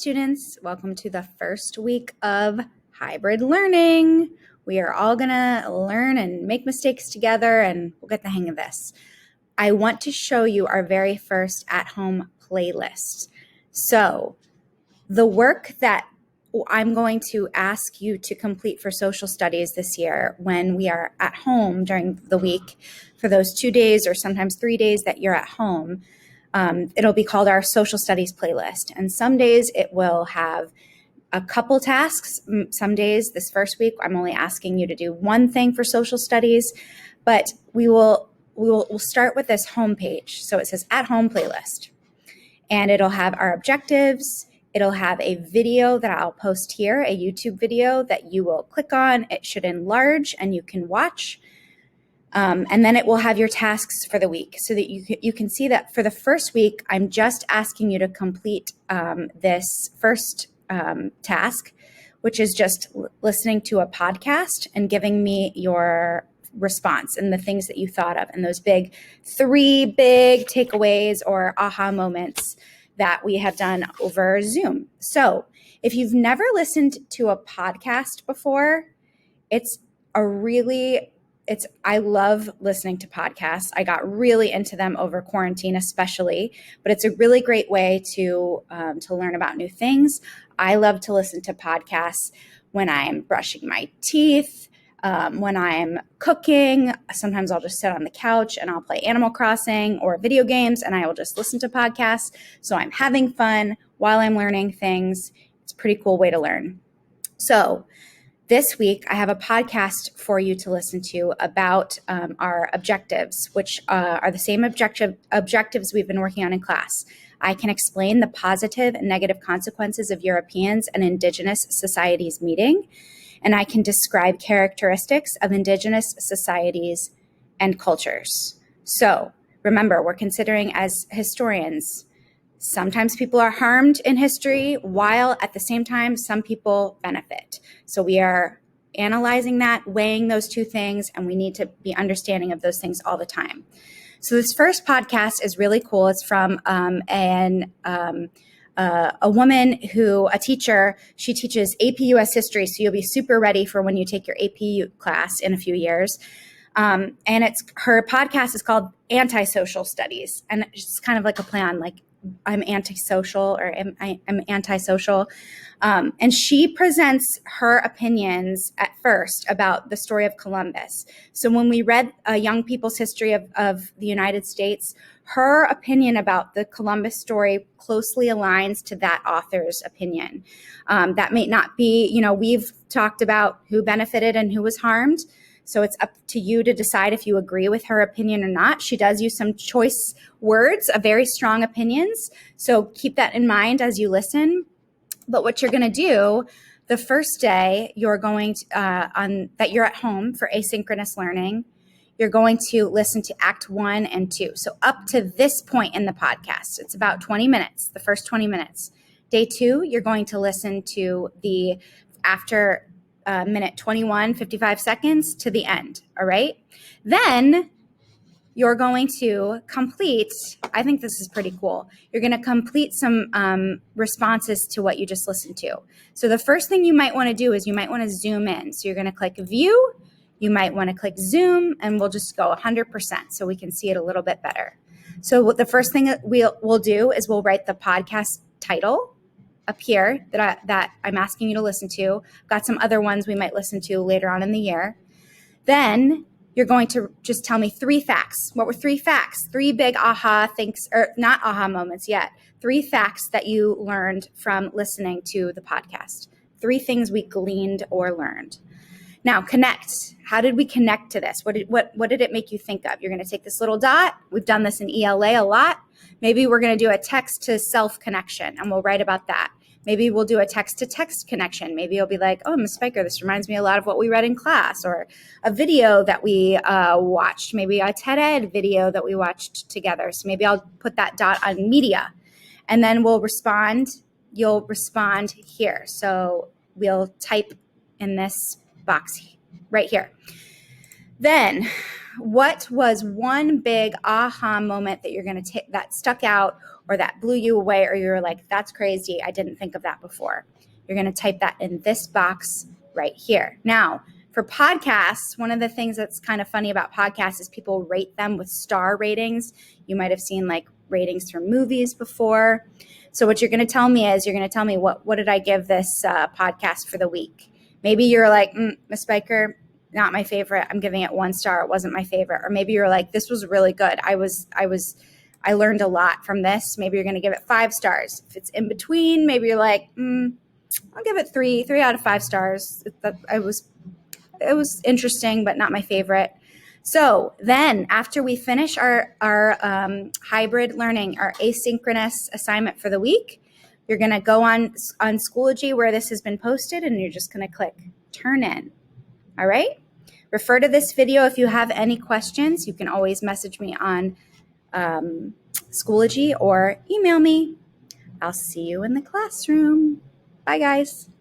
students. Welcome to the first week of hybrid learning. We are all going to learn and make mistakes together, and we'll get the hang of this. I want to show you our very first at-home playlist. So the work that I'm going to ask you to complete for social studies this year when we are at home during the week for those 2 days or sometimes 3 days that you're at home, it'll be called our social studies playlist. And some days it will have a couple tasks. Some days, this first week, I'm only asking you to do one thing for social studies, but we'll start with this homepage. So it says at home playlist, and it'll have our objectives. It'll have a video that I'll post here, a YouTube video that you will click on. It should enlarge and you can watch. And then it will have your tasks for the week so that you can see that for the first week, I'm just asking you to complete this first task, which is just listening to a podcast and giving me your response and the things that you thought of and those three big takeaways or aha moments that we have done over Zoom. So if you've never listened to a podcast before, I love listening to podcasts. I got really into them over quarantine, especially, but it's a really great way to learn about new things. I love to listen to podcasts when I'm brushing my teeth, when I'm cooking. Sometimes I'll just sit on the couch and I'll play Animal Crossing or video games, and I will just listen to podcasts. So I'm having fun while I'm learning things. It's a pretty cool way to learn. So this week, I have a podcast for you to listen to about our objectives, which are the same objectives we've been working on in class. I can explain the positive and negative consequences of Europeans and Indigenous societies meeting, and I can describe characteristics of Indigenous societies and cultures. So remember, we're considering as historians, sometimes people are harmed in history, while at the same time, some people benefit. So we are analyzing that, weighing those two things, and we need to be understanding of those things all the time. So this first podcast is really cool. It's from a woman a teacher. She teaches AP US history, so you'll be super ready for when you take your AP class in a few years. And her podcast is called Antisocial Studies, and it's kind of like a play on like I'm antisocial or I'm antisocial. And she presents her opinions at first about the story of Columbus. So when we read Young People's History of the United States, her opinion about the Columbus story closely aligns to that author's opinion. That may not be, we've talked about who benefited and who was harmed. So it's up to you to decide if you agree with her opinion or not. She does use some choice words, very strong opinions. So keep that in mind as you listen. But what you're going to do the first day, you're going to, that you're at home for asynchronous learning, you're going to listen to Act 1 and 2. So up to this point in the podcast, it's about 20 minutes, the first 20 minutes. Day 2, you're going to listen to after minute 21, 55 seconds to the end. All right. Then you're going to complete, I think this is pretty cool. You're going to complete some responses to what you just listened to. So the first thing you might want to do is you might want to zoom in. So you're going to click view. You might want to click zoom, and we'll just go 100% so we can see it a little bit better. So what the first thing that we'll do is we'll write the podcast title up here that I'm asking you to listen to. I've got some other ones we might listen to later on in the year. Then you're going to just tell me 3 facts. What were 3 facts? 3 big aha things, or not aha moments yet. 3 facts that you learned from listening to the podcast. 3 things we gleaned or learned. Now connect. How did we connect to this? What did it make you think of? You're going to take this little dot. We've done this in ELA a lot. Maybe we're going to do a text-to-self connection, and we'll write about that. Maybe we'll do a text-to-text connection. Maybe you'll be like, oh, Ms. Speicher, this reminds me a lot of what we read in class, or a video that we watched, maybe a TED Ed video that we watched together. So maybe I'll put that dot on media, and then we'll respond. You'll respond here. So we'll type in this box right here. Then, what was one big aha moment that you're going to take that stuck out, or that blew you away, or you're like, that's crazy, I didn't think of that before. You're going to type that in this box right here. Now, for podcasts, one of the things that's kind of funny about podcasts is people rate them with star ratings. You might have seen like ratings for movies before. So what you're going to tell me is you're going to tell me what did I give this podcast for the week? Maybe you're like, Miss Speicher, not my favorite. I'm giving it 1 star. It wasn't my favorite. Or maybe you're like, this was really good. I learned a lot from this. Maybe you're going to give it 5 stars. If it's in between, maybe you're like, I'll give it 3 out of 5 stars. It was interesting, but not my favorite. So then after we finish our hybrid learning, our asynchronous assignment for the week, you're going to go on Schoology where this has been posted, and you're just going to click turn in. All right. Refer to this video if you have any questions. You can always message me on Schoology or email me. I'll see you in the classroom. Bye, guys.